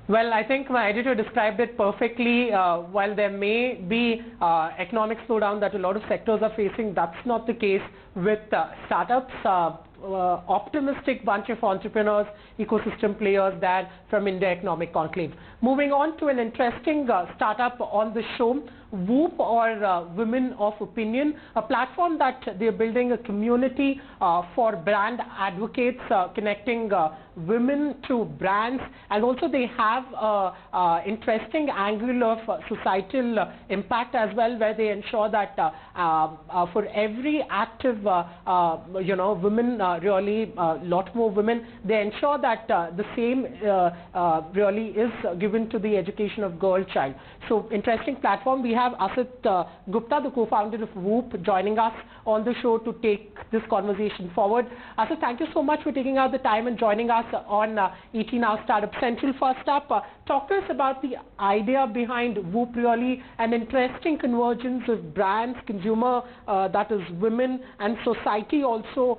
Well, I think my editor described it perfectly. While there may be economic slowdown that a lot of sectors are facing, that's not the case with startups. Optimistic bunch of entrepreneurs, ecosystem players there from India Economic Conclave. Moving on to an interesting startup on the show, Woop, or Women of Opinion, a platform that they're building a community for brand advocates, connecting women to brands, and also they have an interesting angle of societal impact as well, where they ensure that for every active women, really a lot more women, they ensure that the same really is given to the education of girl child. So interesting platform. We have Asit Gupta, the co-founder of Woop, joining us on the show to take this conversation forward. Asit, thank you so much for taking out the time and joining us on ET Now Startup Central. First up, talk to us about the idea behind Woop, really an interesting convergence of brands, consumer, that is women, and society also,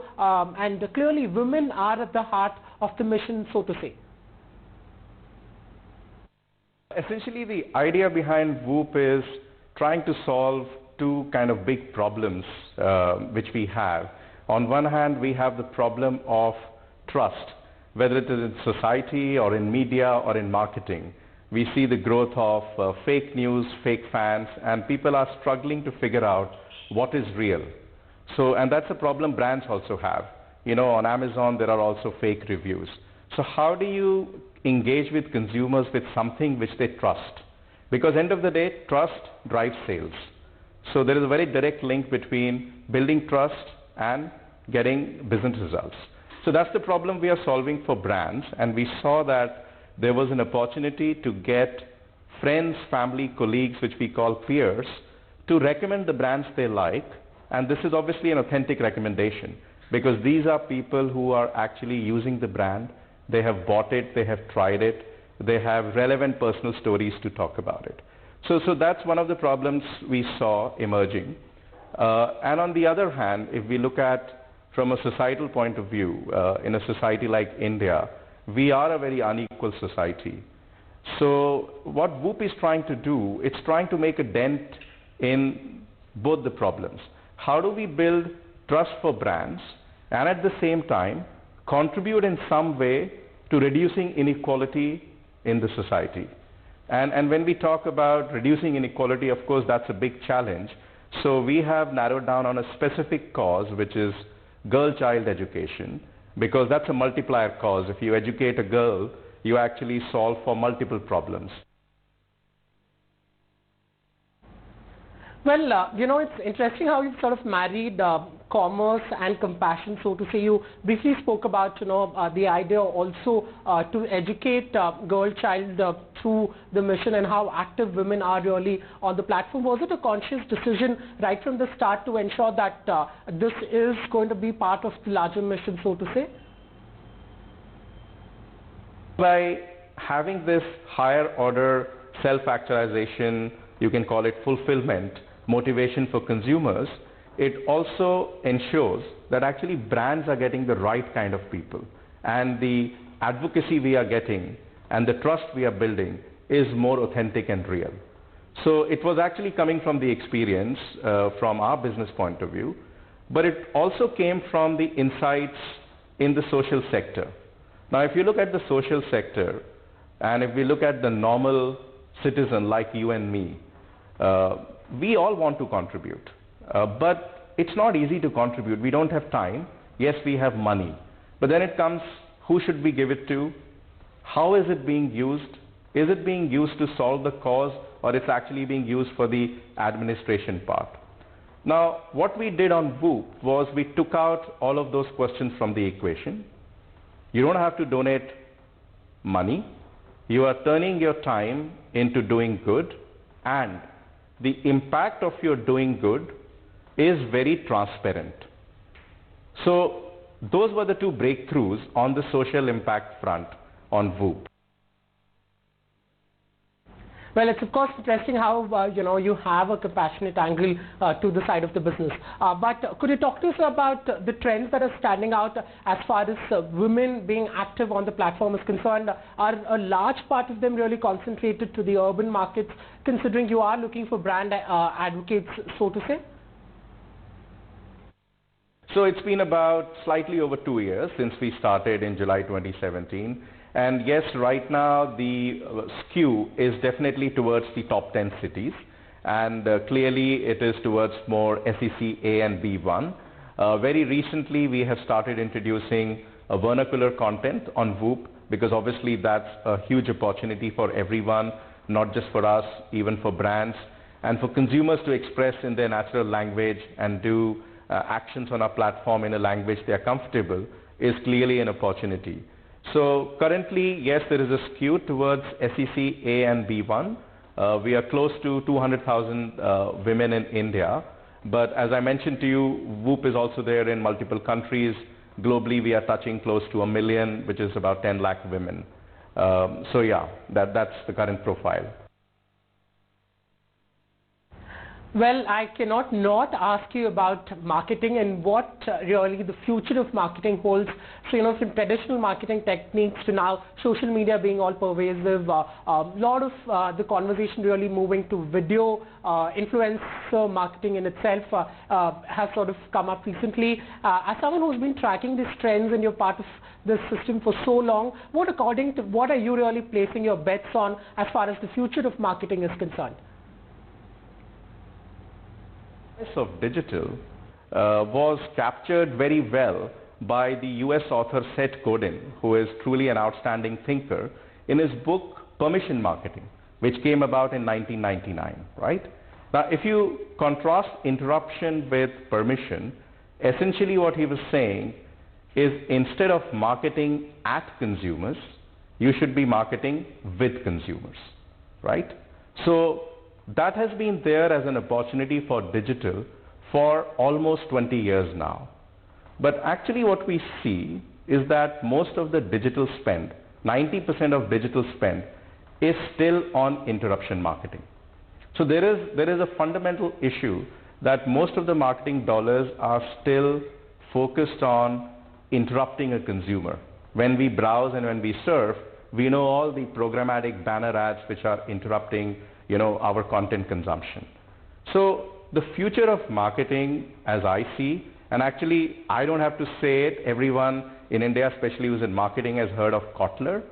and clearly women are at the heart of the mission, so to say. Essentially, the idea behind Woop is trying to solve two kind of big problems which we have. On one hand, we have the problem of trust, whether it is in society or in media or in marketing. We see the growth of fake news, fake fans, and people are struggling to figure out what is real. So, and that's a problem brands also have. You know, on Amazon, there are also fake reviews. So how do you engage with consumers with something which they trust? Because end of the day, trust drives sales. So there is a very direct link between building trust and getting business results. So that's the problem we are solving for brands, and we saw that there was an opportunity to get friends, family, colleagues, which we call peers, to recommend the brands they like, and this is obviously an authentic recommendation, because these are people who are actually using the brand, they have bought it, they have tried it, they have relevant personal stories to talk about it. So that's one of the problems we saw emerging. And on the other hand, if we look at from a societal point of view, in a society like India, we are a very unequal society. So what Woop is trying to do, it's trying to make a dent in both the problems. How do we build trust for brands and at the same time contribute in some way to reducing inequality in the society? And when we talk about reducing inequality, of course, that's a big challenge. So we have narrowed down on a specific cause, which is girl-child education, because that's a multiplier cause. If you educate a girl, you actually solve for multiple problems. Well, it's interesting how you've sort of married commerce and compassion, so to say. You briefly spoke about, the idea also to educate girl child through the mission and how active women are really on the platform. Was it a conscious decision right from the start to ensure that this is going to be part of the larger mission, so to say? By having this higher order self-actualization, you can call it fulfillment, motivation for consumers, it also ensures that actually brands are getting the right kind of people, and the advocacy we are getting and the trust we are building is more authentic and real. So it was actually coming from the experience from our business point of view, but it also came from the insights in the social sector. Now if you look at the social sector, and if we look at the normal citizen like you and me, we all want to contribute, but it's not easy to contribute. We don't have time. Yes, we have money, but then it comes, who should we give it to? How is it being used? Is it being used to solve the cause, or it's actually being used for the administration part? Now, what we did on Woop was we took out all of those questions from the equation. You don't have to donate money. You are turning your time into doing good, and the impact of your doing good is very transparent. So those were the two breakthroughs on the social impact front on Woop. Well, it's of course interesting how you have a compassionate angle to the side of the business. But could you talk to us about the trends that are standing out as far as women being active on the platform is concerned? Are a large part of them really concentrated to the urban markets, considering you are looking for brand advocates, so to say? So it's been about slightly over 2 years since we started in July 2017. And yes, right now the skew is definitely towards the top 10 cities. And clearly it is towards more SEC A and B1. Very recently we have started introducing vernacular content on Woop, because obviously that's a huge opportunity for everyone, not just for us, even for brands. And for consumers to express in their natural language and do actions on our platform in a language they are comfortable is clearly an opportunity. So currently, yes, there is a skew towards SEC A and B1. We are close to 200,000 women in India. But as I mentioned to you, Woop is also there in multiple countries. Globally, we are touching close to 1 million, which is about 10 lakh women. So yeah, that's the current profile. Well, I cannot not ask you about marketing and what really the future of marketing holds. So, from traditional marketing techniques to now social media being all pervasive, a lot of the conversation really moving to video, influencer marketing in itself has sort of come up recently. As someone who's been tracking these trends and you're part of this system for so long, what are you really placing your bets on as far as the future of marketing is concerned? Of digital was captured very well by the US author Seth Godin, who is truly an outstanding thinker, in his book Permission Marketing, which came about in 1999, right? Now, if you contrast interruption with permission, essentially what he was saying is instead of marketing at consumers, you should be marketing with consumers, right? So that has been there as an opportunity for digital for almost 20 years now. But actually what we see is that most of the digital spend, 90% of digital spend, is still on interruption marketing. So there is a fundamental issue that most of the marketing dollars are still focused on interrupting a consumer. When we browse and when we surf, we know all the programmatic banner ads which are interrupting our content consumption. So the future of marketing, as I see, and actually I don't have to say it, everyone in India, especially who's in marketing, has heard of Kotler.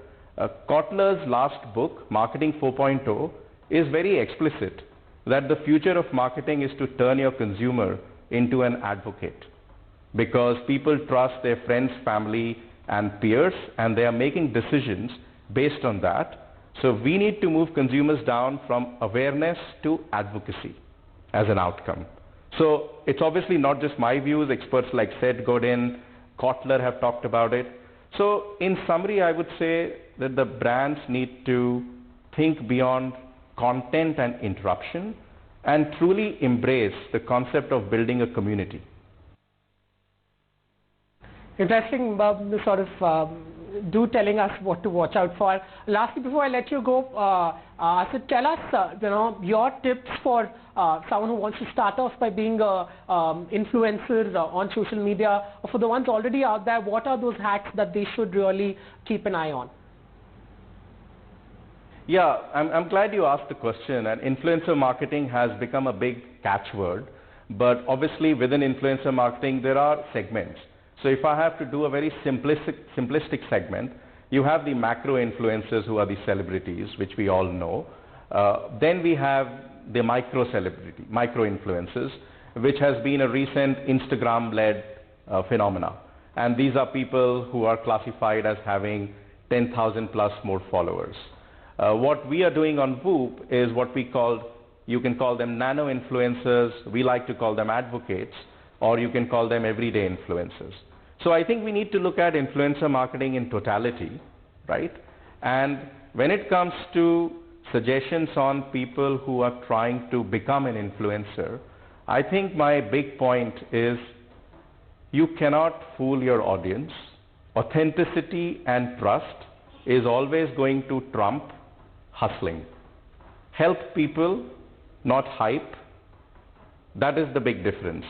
Kotler's last book, Marketing 4.0, is very explicit that the future of marketing is to turn your consumer into an advocate, because people trust their friends, family, and peers, and they are making decisions based on that. So we need to move consumers down from awareness to advocacy as an outcome. So it's obviously not just my views. Experts like Seth Godin, Kotler have talked about it. So in summary, I would say that the brands need to think beyond content and interruption and truly embrace the concept of building a community. Interesting, sort of telling us what to watch out for. Lastly, before I let you go, so tell us, your tips for someone who wants to start off by being an influencer on social media. For the ones already out there, what are those hacks that they should really keep an eye on? Yeah, I'm glad you asked the question. And influencer marketing has become a big catchword. But obviously, within influencer marketing, there are segments. So if I have to do a very simplistic segment, you have the macro influencers who are the celebrities, which we all know. Then we have the micro influencers, which has been a recent Instagram-led phenomena. And these are people who are classified as having 10,000 plus more followers. What we are doing on Woop is what you can call them nano influencers, we like to call them advocates, or you can call them everyday influencers. So I think we need to look at influencer marketing in totality, right? And when it comes to suggestions on people who are trying to become an influencer, I think my big point is you cannot fool your audience. Authenticity and trust is always going to trump hustling. help people, not hype. That is the big difference.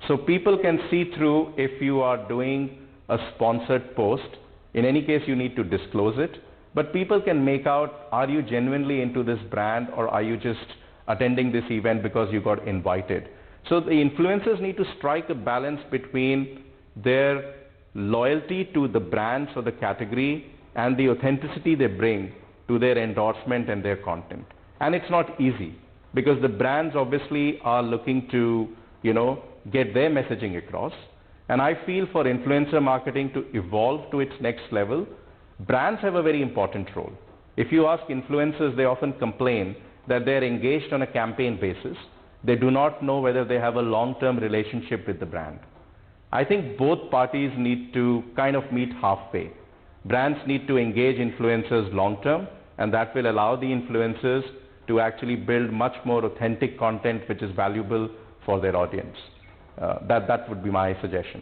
So people can see through if you are doing a sponsored post. In any case, you need to disclose it. But people can make out, are you genuinely into this brand, or are you just attending this event because you got invited? So the influencers need to strike a balance between their loyalty to the brands or the category and the authenticity they bring to their endorsement and their content. And it's not easy, because the brands obviously are looking to, get their messaging across. And I feel for influencer marketing to evolve to its next level, brands have a very important role. If you ask influencers, they often complain that they're engaged on a campaign basis. They do not know whether they have a long-term relationship with the brand. I think both parties need to kind of meet halfway. Brands need to engage influencers long-term, and that will allow the influencers to actually build much more authentic content which is valuable for their audience. That would be my suggestion.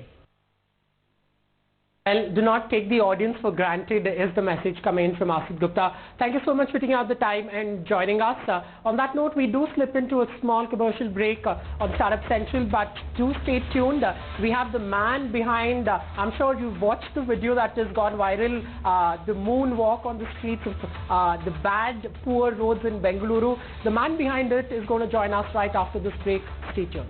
And do not take the audience for granted is the message coming in from Asit Gupta. Thank you so much for taking out the time and joining us. On that note, we do slip into a small commercial break on Startup Central, but do stay tuned. We have the man behind, I'm sure you've watched the video that has gone viral, the moonwalk on the streets of the bad, poor roads in Bengaluru. The man behind it is going to join us right after this break. Stay tuned.